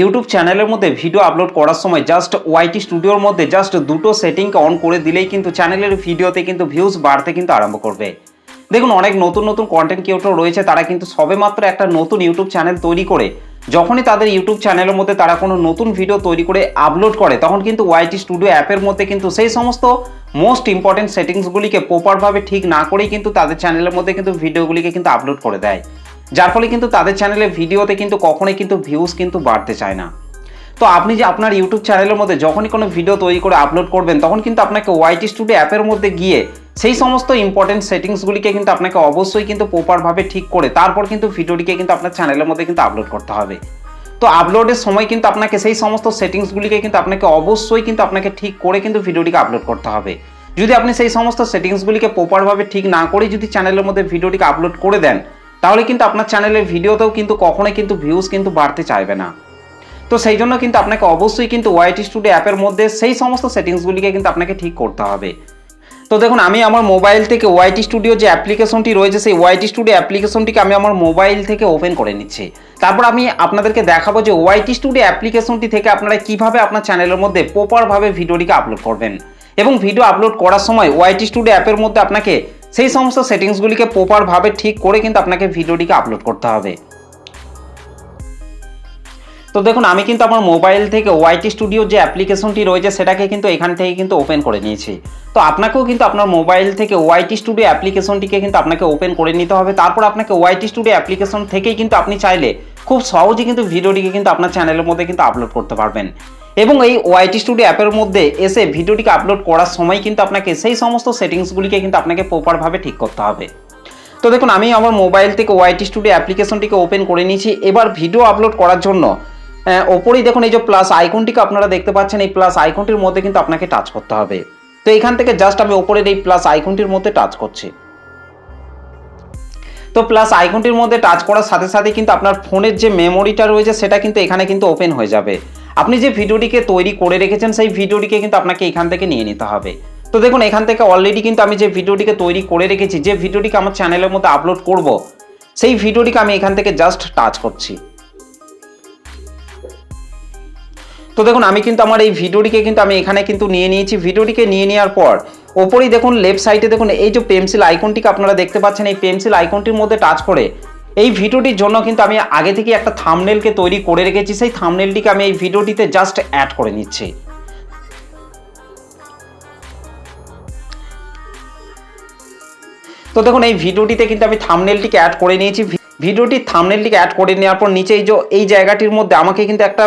YouTube চ্যানেলের মধ্যে video upload করার সময় জাস্ট ওয়াইটি স্টুডিওর মধ্যে জাস্ট দুটো সেটিংকে অন করে দিলেই কিন্তু চ্যানেলের ভিডিওতে কিন্তু ভিউজ বাড়তে কিন্তু আরম্ভ করবে। দেখুন, অনেক নতুন নতুন কন্টেন্ট ক্রিয়েটর রয়েছে, তারা কিন্তু সবেমাত্র একটা নতুন ইউটিউব চ্যানেল তৈরি করে যখনই তাদের ইউটিউব চ্যানেলের মধ্যে তারা কোনো নতুন ভিডিও তৈরি করে আপলোড করে, তখন কিন্তু ওয়াইটি স্টুডিও অ্যাপের মধ্যে কিন্তু সেই সমস্ত মোস্ট ইম্পর্টেন্ট সেটিংসগুলিকে প্রপারভাবে ঠিক না করেই কিন্তু তাদের চ্যানেলের মধ্যে কিন্তু ভিডিওগুলিকে কিন্তু আপলোড করে দেয়, যার ফলে কিন্তু তাদের চ্যানেলের ভিডিওতে কিন্তু কখনোই কিন্তু ভিউজ কিন্তু বাড়তে চায় না। তো আপনি যে আপনার ইউটিউব চ্যানেলের মধ্যে যখনই কোনো ভিডিও তৈরি করে আপলোড করবেন, তখন কিন্তু আপনাকে ওয়াইটি স্টুডিও অ্যাপের মধ্যে গিয়ে সেই সমস্ত ইম্পর্টেন্ট সেটিংসগুলিকে কিন্তু আপনাকে অবশ্যই কিন্তু প্রপারভাবে ঠিক করে তারপর কিন্তু ভিডিওটিকে কিন্তু আপনার চ্যানেলের মধ্যে কিন্তু আপলোড করতে হবে। তো আপলোডের সময় কিন্তু আপনাকে সেই সমস্ত সেটিংসগুলিকে কিন্তু আপনাকে অবশ্যই কিন্তু আপনাকে ঠিক করে কিন্তু ভিডিওটিকে আপলোড করতে হবে। যদি আপনি সেই সমস্ত সেটিংসগুলিকে প্রপারভাবে ঠিক না করে যদি চ্যানেলের মধ্যে ভিডিওটিকে আপলোড করে দেন, তাহলে কিন্তু আপনার চ্যানেলের ভিডিওতেও কিন্তু কখনোই কিন্তু ভিউজ কিন্তু বাড়তে চাইবে না। তো সেই জন্য কিন্তু আপনাকে অবশ্যই কিন্তু ওয়াইটি স্টুডিও অ্যাপের মধ্যে সেই সমস্ত সেটিংসগুলিকে কিন্তু আপনাকে ঠিক করতে হবে। তো দেখুন, আমি আমার মোবাইল থেকে ওয়াইটি স্টুডিও যে অ্যাপ্লিকেশনটি রয়েছে, সেই ওয়াইটি স্টুডিও অ্যাপ্লিকেশনটিকে আমি আমার মোবাইল থেকে ওপেন করে নিচ্ছি। তারপর আমি আপনাদেরকে দেখাবো যে ওয়াইটি স্টুডিও অ্যাপ্লিকেশনটি থেকে আপনারা কিভাবে আপনার চ্যানেলের মধ্যে প্রপারভাবে ভিডিওটিকে আপলোড করবেন, এবং ভিডিও আপলোড করার সময় ওয়াইটি স্টুডিও অ্যাপের মধ্যে আপনাকে সেই সমস্ত সেটিংসগুলিকে প্রপারভাবে ঠিক করে কিন্তু আপনাকে ভিডিওটিকে আপলোড করতে হবে। তো দেখুন, আমি কিন্তু আমার মোবাইল থেকে ওয়াইটি স্টুডিও যে অ্যাপ্লিকেশনটি রয়েছে সেটাকে কিন্তু এখান থেকে কিন্তু ওপেন করে নিয়েছি। তো আপনাকেও কিন্তু আপনার মোবাইল থেকে ওয়াইটি স্টুডিও অ্যাপ্লিকেশনটিকে কিন্তু আপনাকে ওপেন করে নিতে হবে। তারপর আপনাকে ওয়াইটি স্টুডিও অ্যাপ্লিকেশন থেকেই কিন্তু আপনি চাইলে খুব সহজে কিন্তু ভিডিওটিকে কিন্তু আপনার চ্যানেলের মধ্যে কিন্তু আপলোড করতে পারবেন। এবং এই ওয়াইটি স্টুডিও অ্যাপের মধ্যে এসে ভিডিওটিকে আপলোড করার সময় কিন্তু আপনাকে সেই সমস্ত সেটিংসগুলিকে কিন্তু আপনাকে প্রপারভাবে ঠিক করতে হবে। তো দেখুন, আমি আমার মোবাইল থেকে ওয়াইটি স্টুডিও অ্যাপ্লিকেশনটিকে ওপেন করে নিয়েছি। এবার ভিডিও আপলোড করার জন্য ওপরেই দেখুন এই যে প্লাস আইকনটিকে আপনারা দেখতে পাচ্ছেন, এই প্লাস আইকনটির মধ্যে কিন্তু আপনাকে টাচ করতে হবে। তো এখান থেকে জাস্ট আমি ওপরের এই প্লাস আইকনটির মধ্যে টাচ করছি। তো প্লাস আইকনটির মধ্যে টাচ করার সাথে সাথে কিন্তু আপনার ফোনের যে মেমোরিটা রয়েছে সেটা কিন্তু এখানে কিন্তু ওপেন হয়ে যাবে। আপনি যে ভিডিওটিকে তৈরি করে রেখেছেন সেই ভিডিওটিকে কিন্তু আপনাকে এখান থেকে নিয়ে নিতে হবে। তো দেখুন, এখান থেকে অলরেডি কিন্তু আমি যে ভিডিওটিকে তৈরি করে রেখেছি, যে ভিডিওটিকে আমার চ্যানেলের মধ্যে আপলোড করব, সেই ভিডিওটিকে আমি এখান থেকে জাস্ট টাচ করছি। তো দেখুন, আমি কিন্তু আমার এই ভিডিওটিকে কিন্তু আমি এখানে কিন্তু নিয়ে নিয়েছি। ভিডিওটিকে নিয়ে নেওয়ার পর ওপরেই দেখুন লেফট সাইডে দেখুন এই যে পেন্সিল আইকনটিকে আপনারা দেখতে পাচ্ছেন, এই পেন্সিল আইকনটির মধ্যে টাচ করে এই ভিডিওটির জন্য কিন্তু আমি আগে থেকে একটা থাম্বনেলকে তৈরি করে রেখেছি, সেই থাম্বনেলটিকে আমি এই ভিডিওটিতে জাস্ট অ্যাড করে নিচ্ছি। তো দেখুন, এই ভিডিওটিতে কিন্তু আমি থাম্বনেলটিকে অ্যাড করে নিয়েছি। ভিডিওটির থাম্বনেলটিকে অ্যাড করে নেওয়ার পর নিচে এই জায়গাটির মধ্যে আমাকে কিন্তু একটা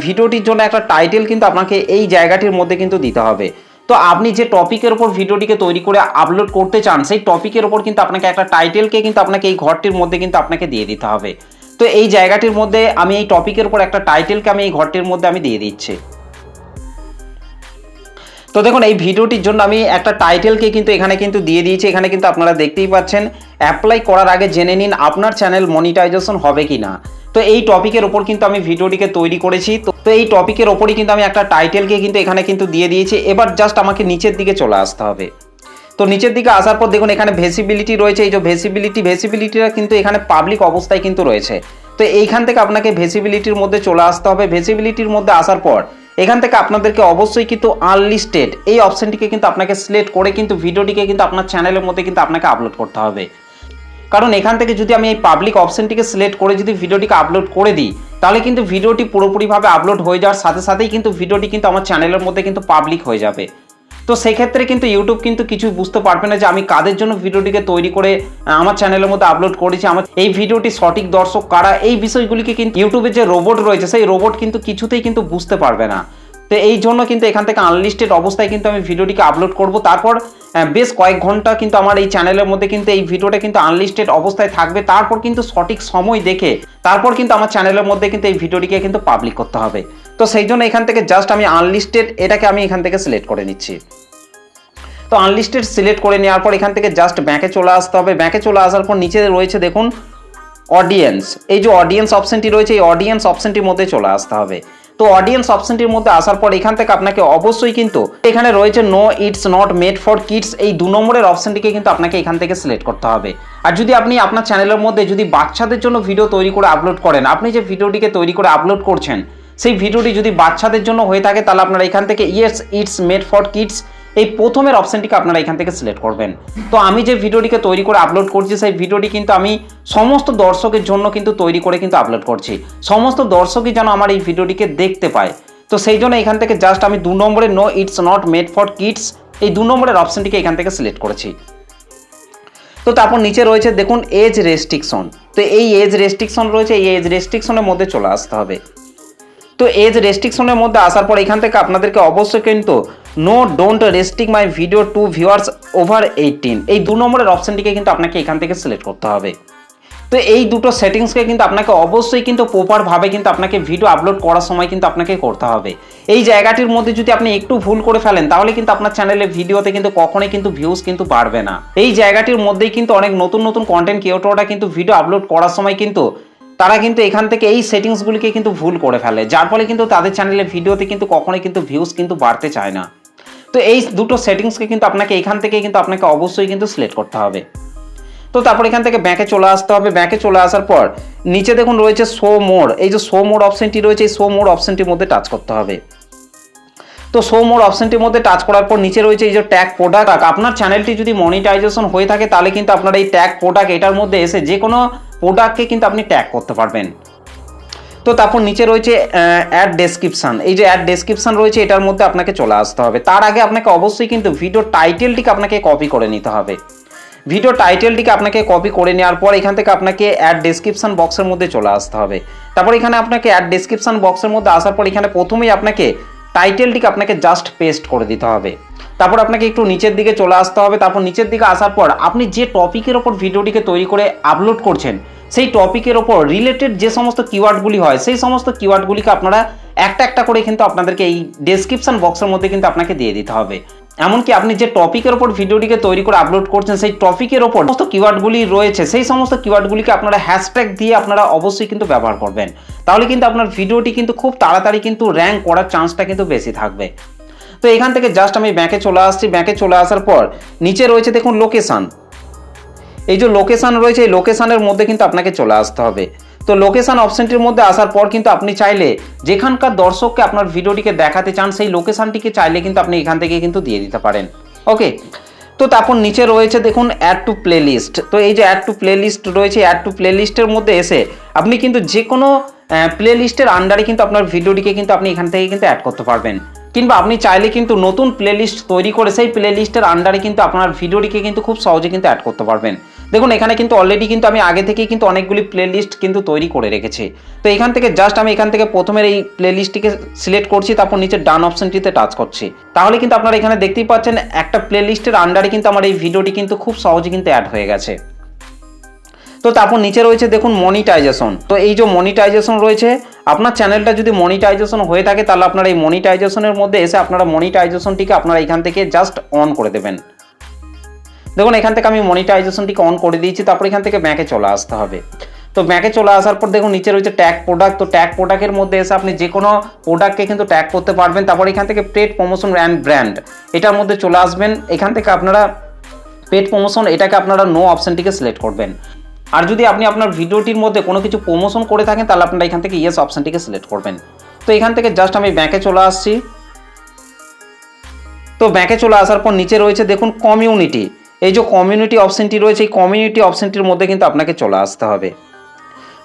ভিডিওটির জন্য একটা টাইটেল কিন্তু আপনাকে এই জায়গাটির মধ্যে কিন্তু দিতে হবে। তো আপনি যে টপিকের উপর ভিডিওটিকে তৈরি করে আপলোড করতে চান, সেই টপিকের উপর কিন্তু আপনাকে একটা টাইটেলকে কিন্তু আপনাকে এই ঘরটির মধ্যে কিন্তু আপনাকে দিয়ে দিতে হবে। তো এই জায়গাটির মধ্যে আমি এই টপিকের উপর একটা টাইটেলকে আমি এই ঘরটির মধ্যে আমি দিয়ে দিচ্ছি। তো দেখুন, এই ভিডিওটির জন্য আমি একটা টাইটেলকে কিন্তু এখানে কিন্তু দিয়ে দিয়েছি। এখানে কিন্তু আপনারা দেখতেই পাচ্ছেন, অ্যাপ্লাই করার আগে জেনে নিন আপনার চ্যানেল মনিটাইজেশন হবে কিনা। তো এই টপিকের ওপর কিন্তু আমি ভিডিওটিকে তৈরি করেছি। তো এই টপিকের ওপরই কিন্তু আমি একটা টাইটেলকে কিন্তু এখানে কিন্তু দিয়ে দিয়েছি। এবার জাস্ট আমাকে নিচের দিকে চলে আসতে হবে। তো নিচের দিকে আসার পর দেখুন এখানে ভেসিবিলিটি রয়েছে, এই যে ভেসিবিলিটিটা কিন্তু এখানে পাবলিক অবস্থায় কিন্তু রয়েছে। তো এইখান থেকে আপনাকে ভেসিবিলিটির মধ্যে চলে আসতে হবে। ভেসিবিলিটির মধ্যে আসার পর এখান থেকে আপনাদেরকে অবশ্যই কিন্তু আনলিস্টেড এই অপশনটিকে কিন্তু আপনাকে সিলেক্ট করে কিন্তু ভিডিওটিকে কিন্তু আপনার চ্যানেলের মধ্যে কিন্তু আপনাকে আপলোড করতে হবে। কারণ এখান থেকে যদি আমি এই পাবলিক অপশনটিকে সিলেক্ট করে যদি ভিডিওটিকে আপলোড করে দিই, তাহলে কিন্তু ভিডিওটি পুরোপুরিভাবে আপলোড হয়ে যাওয়ার সাথে সাথেই কিন্তু ভিডিওটি কিন্তু আমার চ্যানেলের মধ্যে কিন্তু পাবলিক হয়ে যাবে। তো সেক্ষেত্রে কিন্তু ইউটিউব কিন্তু কিছু বুঝতে পারবে না যে আমি কাদের জন্য ভিডিওটিকে তৈরি করে আমার চ্যানেলের মধ্যে আপলোড করেছি, আমার এই ভিডিওটি সঠিক দর্শক কারা, এই বিষয়গুলিকে কিন্তু ইউটিউবের যে রোবট রয়েছে সেই রোবট কিন্তু কিছুতেই কিন্তু বুঝতে পারবে না। তো এই জন্য কিন্তু এখান থেকে আনলিস্টেড অবস্থায় কিন্তু আমি ভিডিওটিকে আপলোড করব। তারপর বেশ কয়েক ঘন্টা কিন্তু আমার এই চ্যানেলের মধ্যে কিন্তু এই ভিডিওটা কিন্তু আনলিস্টেড অবস্থায় থাকবে। তারপর কিন্তু সঠিক সময় দেখে তারপর কিন্তু আমার চ্যানেলের মধ্যে কিন্তু এই ভিডিওটিকে কিন্তু পাবলিক করতে হবে। তো সেই জন্য এখান থেকে জাস্ট আমি আনলিস্টেড এটাকে আমি এখান থেকে সিলেক্ট করে নিচ্ছি। তো আনলিস্টেড সিলেক্ট করে নেওয়ার পর এখান থেকে জাস্ট ব্যাকে চলে আসতে হবে। ব্যাকে চলে আসার পর নিচে রয়েছে দেখুন অডিয়েন্স, এই যে অডিয়েন্স অপশনটি রয়েছে, এই অডিয়েন্স অপশনটির মধ্যে চলে আসতে হবে। তো অডিয়েন্স অপশনটির মধ্যে আসার পর এখান থেকে আপনাকে অবশ্যই কিন্তু এখানে রয়েছে no it's not made for kids, এই 2 নম্বরের অপশনটিকে কিন্তু আপনাকে এখান থেকে সিলেক্ট করতে হবে। আর যদি আপনি আপনার চ্যানেলের মধ্যে যদি বাচ্চাদের জন্য ভিডিও তৈরি করে আপলোড করেন, আপনি যে ভিডিওটিকে তৈরি করে আপলোড করছেন সেই ভিডিওটি যদি বাচ্চাদের জন্য হয়ে থাকে, তাহলে আপনারা এখান থেকে yes it's made for kids এই প্রথমের অপশনটিকে আপনারা এখান থেকে সিলেক্ট করবেন। তো আমি যে ভিডিওটিকে তৈরি করে আপলোড করছি সেই ভিডিওটি কিন্তু আমি সমস্ত দর্শকের জন্য কিন্তু তৈরি করে কিন্তু আপলোড করছি, সমস্ত দর্শকই যেন আমার এই ভিডিওটিকে দেখতে পায়। তো সেই জন্য এখান থেকে জাস্ট আমি 2 নম্বরে no it's not made for kids এই 2 নম্বরের অপশনটিকে এখান থেকে সিলেক্ট করেছি। তো তারপর নিচে রয়েছে দেখুন এজ রেস্ট্রিকশন। তো এই এজ রেস্ট্রিকশন রয়েছে, এই এজ রেস্ট্রিকশনের মধ্যে চলে আসতে হবে। তো এজ রেস্ট্রিকশনের মধ্যে আসার পর এখান থেকে আপনাদেরকে অবশ্যই কিন্তু no don't restrict my video to viewers over 18 এই 2 নম্বরের অপশনটিকে কিন্তু আপনাকে এখান থেকে সিলেক্ট করতে হবে। তো এই দুটো সেটিংসকে কিন্তু আপনাকে অবশ্যই কিন্তু প্রপারভাবে কিন্তু আপনাকে ভিডিও আপলোড করার সময় কিন্তু আপনাকে করতে হবে। এই জায়গাটির মধ্যে যদি আপনি একটু ভুল করে ফেলেন তাহলে কিন্তু আপনার চ্যানেলে ভিডিওতে কিন্তু কখনোই কিন্তু ভিউজ কিন্তু বাড়বে না। এই জায়গাটির মধ্যেই কিন্তু অনেক নতুন নতুন কন্টেন্ট ক্রিয়েটররা কিন্তু ভিডিও আপলোড করার সময় কিন্তু তারা কিন্তু এখান থেকে এই সেটিংসগুলিকে কিন্তু ভুল করে ফেলে, যার ফলে কিন্তু তাদের চ্যানেলে ভিডিওতে কিন্তু কখনোই কিন্তু ভিউজ কিন্তু বাড়তে চায় না। তো এই দুটো সেটিংসকে কিন্তু আপনাকে এখান থেকে কিন্তু আপনাকে অবশ্যই কিন্তু সিলেক্ট করতে হবে। তো তারপর এখান থেকে ব্যাকে চলে আসতে হবে। ব্যাকে চলে আসার পর নিচে দেখুন রয়েছে শো মোড, এই যে শো মোড অপশনটি রয়েছে এই শো মোড অপশনটির মধ্যে টাচ করতে হবে। তো শো মোড অপশনটির মধ্যে টাচ করার পর নিচে রয়েছে এই যে ট্যাগ প্রোডাক্ট। আপনার চ্যানেলটি যদি মনিটাইজেশন হয়ে থাকে তাহলে কিন্তু আপনার এই ট্যাগ প্রোডাক্ট এটার মধ্যে এসে যে কোনো প্রোডাক্টকে কিন্তু আপনি ট্যাগ করতে পারবেন। তো তারপর নিচে রয়েছে অ্যাড ডেসক্রিপশন, এই যে অ্যাড ডেসক্রিপশন রয়েছে এটার মধ্যে আপনাকে চলে আসতে হবে। তার আগে আপনাকে অবশ্যই কিন্তু ভিডিও টাইটেলটিকে আপনাকে কপি করে নিতে হবে। ভিডিও টাইটেলটিকে আপনাকে কপি করে নেওয়ার পর এখান থেকে আপনাকে অ্যাড ডেসক্রিপশন বক্সের মধ্যে চলে আসতে হবে। তারপর এখানে আপনাকে অ্যাড ডেসক্রিপশন বক্সের মধ্যে আসার পর এখানে প্রথমেই আপনাকে টাইটেলটিকে আপনাকে জাস্ট পেস্ট করে দিতে হবে। তারপর আপনাকে একটু নিচের দিকে চলে আসতে হবে। তারপর নিচের দিকে আসার পর আপনি যে টপিকের ওপর ভিডিওটিকে তৈরি করে আপলোড করছেন সেই টপিকের ওপর রিলেটেড যে সমস্ত কিওয়ার্ডগুলি হয় সেই সমস্ত কিওয়ার্ডগুলিকে আপনারা একটা একটা করে কিন্তু আপনাদেরকে এই ডেসক্রিপশন বক্সের মধ্যে কিন্তু আপনাকে দিয়ে দিতে হবে। এমনকি আপনি যে টপিকের ওপর ভিডিওটিকে তৈরি করে আপলোড করছেন সেই টপিকের ওপর সমস্ত কিওয়ার্ডগুলি রয়েছে সেই সমস্ত কিওয়ার্ডগুলিকে আপনারা হ্যাশট্যাগ দিয়ে আপনারা অবশ্যই কিন্তু ব্যবহার করবেন, তাহলে কিন্তু আপনার ভিডিওটি কিন্তু খুব তাড়াতাড়ি কিন্তু র্যাঙ্ক করার চান্সটা কিন্তু বেশি থাকবে। তো এখান থেকে জাস্ট আমি ব্যাকে চলে আসছি। ব্যাকে চলে আসার পর নিচে রয়েছে দেখুন লোকেশন, এই যে লোকেশন রয়েছে এই লোকেশনের মধ্যে কিন্তু আপনাকে চলে আসতে হবে। তো লোকেশন অপশনটির মধ্যে আসার পর কিন্তু আপনি চাইলে যেখানকার দর্শককে আপনার ভিডিওটিকে দেখাতে চান সেই লোকেশনটিকে চাইলে কিন্তু আপনি এখান থেকে কিন্তু দিয়ে দিতে পারেন। ওকে, তো তারপর নিচে রয়েছে দেখুন অ্যাড টু প্লেলিস্ট। তো এই যে অ্যাড টু প্লেলিস্ট রয়েছে, অ্যাড টু প্লেলিস্টের মধ্যে এসে আপনি কিন্তু যে কোনো প্লেলিস্টের আন্ডারে কিন্তু আপনার ভিডিওটিকে কিন্তু আপনি এখান থেকে কিন্তু অ্যাড করতে পারবেন, কিংবা আপনি চাইলে কিন্তু নতুন প্লেলিস্ট তৈরি করে সেই প্লেলিস্টের আন্ডারে কিন্তু আপনার ভিডিওটিকে কিন্তু খুব সহজে কিন্তু অ্যাড করতে পারবেন। দেখুন এখানে কিন্তু অলরেডি কিন্তু আমি আগে থেকেই কিন্তু অনেকগুলি প্লেলিস্ট কিন্তু তৈরি করে রেখেছি। তো এখান থেকে জাস্ট আমি এখান থেকে প্রথমের এই প্লেলিস্টটিকে সিলেক্ট করছি, তারপর নিচে ডান অপশনটিতে টাচ করছি। তাহলে কিন্তু আপনারা এখানে দেখতেই পাচ্ছেন একটা প্লেলিস্টের আন্ডারে কিন্তু আমার এই ভিডিওটি কিন্তু খুব সহজে কিন্তু অ্যাড হয়ে গেছে। তো তারপর নিচে রয়েছে দেখুন মনিটাইজেশন। তো এই যে মনিটাইজেশন রয়েছে, আপনার চ্যানেলটা যদি মনিটাইজেশন হয়ে থাকে তাহলে আপনারা এই মনিটাইজেশনের মধ্যে এসে আপনারা মনিটাইজেশনটিকে আপনারা এখান থেকে জাস্ট অন করে দেবেন। দেখুন এখান থেকে আমি মনিটাইজেশনটিকে অন করে দিয়েছি। তারপর এখান থেকে ব্যাকে চলে আসতে হবে। তো ব্যাকে চলে আসার পর দেখুন নিচে রয়েছে ট্যাগ প্রোডাক্ট। তো ট্যাগ প্রোডাক্টের মধ্যে এসে আপনি যে কোনো প্রোডাক্টকে কিন্তু ট্যাগ করতে পারবেন। তারপর এখান থেকে পেড প্রমোশন অ্যান্ড ব্র্যান্ড এটার মধ্যে চলে আসবেন। এখান থেকে আপনারা পেড প্রমোশন এটাকে আপনারা নো অপশনটিকে সিলেক্ট করবেন। আর যদি আপনি আপনার ভিডিওটির মধ্যে কোনো কিছু প্রমোশন করে থাকেন তাহলে আপনারা এখান থেকে ইয়েস অপশনটিকে সিলেক্ট করবেন। তো এখান থেকে জাস্ট আমি ব্যাকে চলে আসছি। তো ব্যাকে চলে আসার পর নিচে রয়েছে দেখুন কমিউনিটি, এই যে কমিউনিটি অপশনটি রয়েছে এই কমিউনিটি অপশনটির মধ্যে কিন্তু আপনাকে চলে আসতে হবে।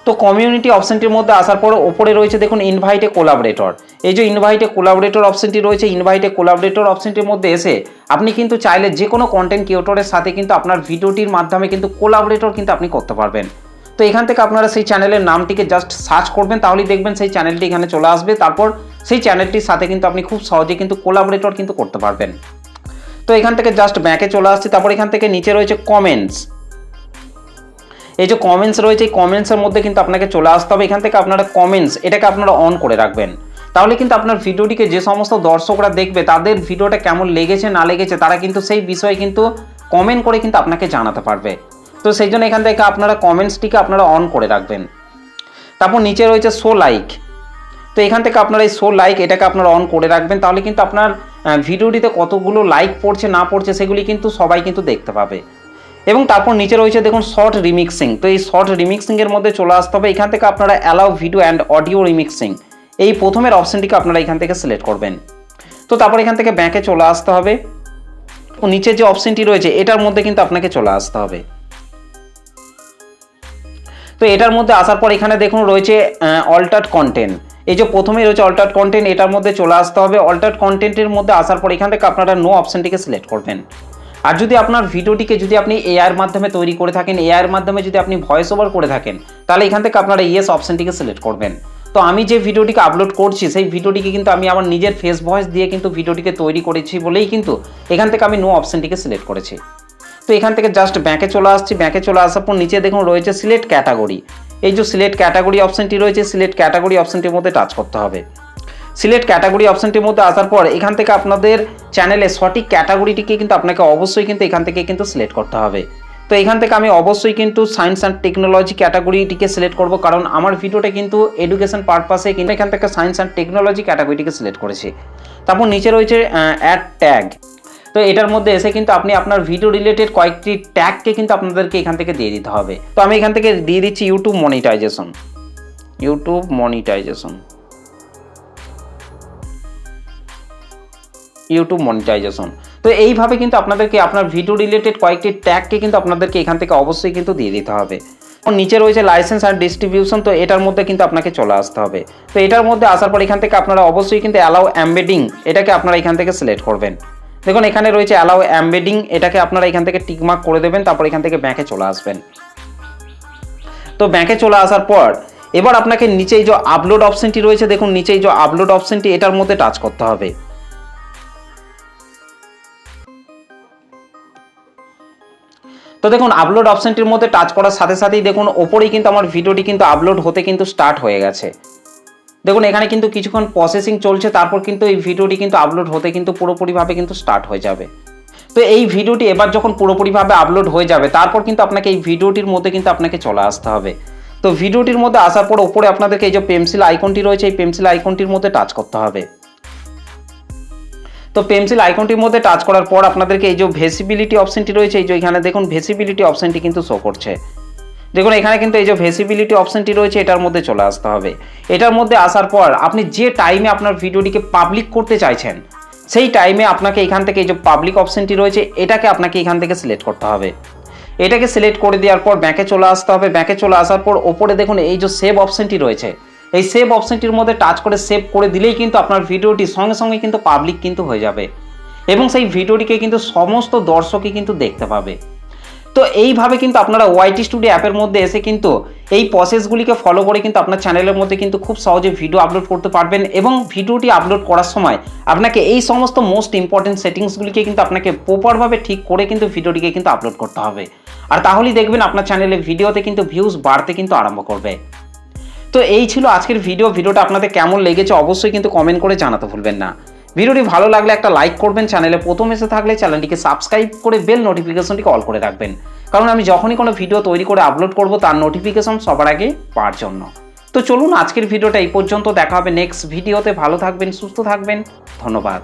তো কমিউনিটি অপশনটির মধ্যে আসার পর ওপরে রয়েছে দেখুন ইনভাইট এ কোলাবরেটর, এই যে ইনভাইট এ কোলাবরেটর অপশনটি রয়েছে ইনভাইট এ কোলাবরেটর অপশনটির মধ্যে এসে আপনি কিন্তু চাইলে যে কোনো কন্টেন্ট ক্রিয়েটরের সাথে কিন্তু আপনার ভিডিওটির মাধ্যমে কিন্তু কোলাবরেটর কিন্তু আপনি করতে পারবেন। তো এখান থেকে আপনারা সেই চ্যানেলের নামটিকে জাস্ট সার্চ করবেন, তাহলেই দেখবেন সেই চ্যানেলটি এখানে চলে আসবে। তারপর সেই চ্যানেলটির সাথে কিন্তু আপনি খুব সহজে কিন্তু কোলাবরেটর কিন্তু করতে পারবেন। তো এখান থেকে জাস্ট ব্যাকে চলে আসছি। তারপর এখান থেকে নিচে রয়েছে কমেন্টস, এই যে কমেন্টস রয়েছে এই কমেন্টসের মধ্যে কিন্তু আপনাকে চলে আসতে হবে। এখান থেকে আপনারা কমেন্টস এটাকে আপনারা অন করে রাখবেন, তাহলে কিন্তু আপনার ভিডিওটিকে যে সমস্ত দর্শকরা দেখবে তাদের ভিডিওটা কেমন লেগেছে না লেগেছে তারা কিন্তু সেই বিষয়ে কিন্তু কমেন্ট করে কিন্তু আপনাকে জানাতে পারবে। তো সেই জন্য এখান থেকে আপনারা কমেন্টসটিকে আপনারা অন করে রাখবেন। তারপর নিচে রয়েছে শো লাইক, তো এখান থেকে আপনারা এই শো লাইক এটাকে আপনারা অন করে রাখবেন, তাহলে কিন্তু আপনার ভিডিওটিতে কতগুলো লাইক পড়ছে না পড়ছে সেগুলি কিন্তু সবাই কিন্তু দেখতে পাবে। এবং তারপর নিচে রয়েছে দেখুন শর্ট রিমিক্সিং। তো এই শর্ট রিমিক্সিংয়ের মধ্যে চলে আসতে হবে। এখান থেকে আপনারা allow video and audio remixing এই প্রথমের অপশানটিকে আপনারা এখান থেকে সিলেক্ট করবেন। তো তারপর এখান থেকে ব্যাকে চলে আসতে হবে, ও নিচে যে অপশানটি রয়েছে এটার মধ্যে কিন্তু আপনাকে চলে আসতে হবে। তো এটার মধ্যে আসার পর এখানে দেখুন রয়েছে অল্টার্ড কন্টেন্ট, এই যে প্রথমেই রয়েছে অল্টার্ড কন্টেন্ট, এটার মধ্যে চলে আসতে হবে। অল্টার্ড কন্টেন্টের মধ্যে আসার পর এখান থেকে আপনারা নো অপশানটিকে সিলেক্ট করবেন। আর যদি আপনার ভিডিওটিকে যদি আপনি এআইয়ের মাধ্যমে তৈরি করে থাকেন, এআইয়ের মাধ্যমে যদি আপনি ভয়েস ওভার করে থাকেন, তাহলে এখান থেকে আপনারা ইয়েস অপশানটিকে সিলেক্ট করবেন। তো আমি যে ভিডিওটিকে আপলোড করছি সেই ভিডিওটিকে কিন্তু আমি আমার নিজের ফেস ভয়েস দিয়ে কিন্তু ভিডিওটিকে তৈরি করেছি বলেই কিন্তু এখান থেকে আমি নো অপশানটিকে সিলেক্ট করেছি। তো এখান থেকে জাস্ট ব্যাকে চলে আসছি। ব্যাকে চলে আসার পর নিচে দেখুন রয়েছে সিলেক্ট ক্যাটাগরি, এই যে সিলেক্ট ক্যাটাগরি অপশানটি রয়েছে, সিলেক্ট ক্যাটাগরি অপশানটির মধ্যে টাচ করতে হবে। সিলেক্ট ক্যাটাগরি অপশানটির মধ্যে আসার পর এখান থেকে আপনাদের চ্যানেলে সঠিক ক্যাটাগরিটিকে কিন্তু আপনাকে অবশ্যই কিন্তু এখান থেকে কিন্তু সিলেক্ট করতে হবে। তো এখান থেকে আমি অবশ্যই কিন্তু সায়েন্স অ্যান্ড টেকনোলজি ক্যাটাগরিটিকে সিলেক্ট করব, কারণ আমার ভিডিওটা কিন্তু এডুকেশন পারপাসে কিন্তু এখান থেকে সায়েন্স অ্যান্ড টেকনোলজি ক্যাটাগরিটিকে সিলেক্ট করেছি। তারপর নিচে রয়েছে অ্যাড ট্যাগ। তো এটার মধ্যে এসে কিন্তু আপনি আপনার ভিডিও রিলেটেড কয়েকটি ট্যাগকে কিন্তু আপনাদেরকে এখান থেকে দিয়ে দিতে হবে। তো আমি এখান থেকে দিয়ে দিচ্ছি YouTube monetization, YouTube monetization, YouTube monetization. তো এইভাবে কিন্তু আপনাদেরকে আপনার ভিডিও রিলেটেড কয়েকটি ট্যাগকে কিন্তু আপনাদেরকে এখান থেকে অবশ্যই কিন্তু দিয়ে দিতে হবে। নিচে রয়েছে লাইসেন্স আর ডিস্ট্রিবিউশন, তো এটার মধ্যে কিন্তু আপনাকে চলে আসতে হবে। তো এটার মধ্যে আসার পর এখান থেকে আপনারা অবশ্যই কিন্তু অ্যালাউ এমবেডিং এটাকে আপনারা এখান থেকে সিলেক্ট করবেন। দেখুন এখানে রয়েছে অ্যালাউ এমবেডিং, এটাকে আপনারা এখান থেকে টিকমার্ক করে দেবেন। তারপর এখান থেকে ব্যাকে চলে আসবেন। তো ব্যাকে চলে আসার পর এবার আপনাকে নিচে এই যে আপলোড অপশনটি রয়েছে, দেখুন নিচে এই যে আপলোড অপশনটি এটার মধ্যে টাচ করতে হবে। তো দেখুন আপলোড অপশনটির মধ্যে টাচ করার সাথে সাথেই দেখুন ওপরেই কিন্তু আমার ভিডিওটি কিন্তু আপলোড হতে কিন্তু স্টার্ট হয়ে গেছে। দেখুন এখানে কিন্তু কিছুক্ষণ প্রসেসিং চলছে, তারপর কিন্তু এই ভিডিওটি কিন্তু আপলোড হতে কিন্তু পুরোপুরিভাবে কিন্তু স্টার্ট হয়ে যাবে। তো এই ভিডিওটি এবার যখন পুরোপুরিভাবে আপলোড হয়ে যাবে তারপর কিন্তু আপনাকে এই ভিডিওটির মধ্যে কিন্তু আপনাকে চলে আসতে হবে। তো ভিডিওটির মধ্যে আসার পর ওপরে আপনাদেরকে এই যে পেন্সিল আইকনটি রয়েছে এই পেন্সিল আইকনটির মধ্যে টাচ করতে হবে। তো পেন্সিল আইকনটির মধ্যে টাচ করার পর আপনাদেরকে এই যে ভিজিবিলিটি অপশনটি রয়েছে, এই যে এখানে দেখুন ভিজিবিলিটি অপশনটি কিন্তু শো করছে। দেখুন এখানে কিন্তু এই যে ভিজিবিলিটি অপশনটি রয়েছে এটার মধ্যে চলে আসতে হবে। এটার মধ্যে আসার পর আপনি যে টাইমে আপনার ভিডিওটিকে পাবলিক করতে চাইছেন সেই টাইমে আপনাকে এখান থেকে এই যে পাবলিক অপশনটি রয়েছে এটাকে আপনাকে এখান থেকে সিলেক্ট করতে হবে। এটাকে সিলেক্ট করে দেওয়ার পর ব্যাকে চলে আসতে হবে। ব্যাকে চলে আসার পর ওপরে দেখুন এই যে সেভ অপশনটি রয়েছে, এই সেভ অপশনটির মধ্যে টাচ করে সেভ করে দিলেই কিন্তু আপনার ভিডিওটি সঙ্গে সঙ্গে কিন্তু পাবলিক কিন্তু হয়ে যাবে এবং সেই ভিডিওটিকে কিন্তু সমস্ত দর্শকই কিন্তু দেখতে পাবে। তো এইভাবে কিন্তু আপনারা ওয়াইটি স্টুডিও অ্যাপের মধ্যে এসে কিন্তু এই প্রসেসগুলিকে ফলো করে কিন্তু আপনার চ্যানেলের মধ্যে কিন্তু খুব সহজে ভিডিও আপলোড করতে পারবেন এবং ভিডিওটি আপলোড করার সময় আপনাকে এই সমস্ত মোস্ট ইম্পর্টেন্ট সেটিংসগুলিকে কিন্তু আপনাকে প্রপারভাবে ঠিক করে কিন্তু ভিডিওটিকে কিন্তু আপলোড করতে হবে। আর তাহলেই দেখবেন আপনার চ্যানেলে ভিডিওতে কিন্তু ভিউজ বাড়তে কিন্তু আরম্ভ করবে। তো এই ছিল আজকের ভিডিওটা আপনাদের কেমন লেগেছে অবশ্যই কিন্তু কমেন্ট করে জানাতে ভুলবেন না। ভিডিওটি ভালো লাগলে একটা লাইক করবেন, চ্যানেলে প্রথম এসে থাকলে চ্যানেলটিকে সাবস্ক্রাইব করে বেল নোটিফিকেশনটিকে অল করে রাখবেন, কারণ আমি যখনই কোনো ভিডিও তৈরি করে আপলোড করব তার নোটিফিকেশন সবার আগে পাওয়ার জন্য। তো চলুন আজকের ভিডিওটা এই পর্যন্ত, দেখা হবে নেক্সট ভিডিওতে। ভালো থাকবেন, সুস্থ থাকবেন, ধন্যবাদ।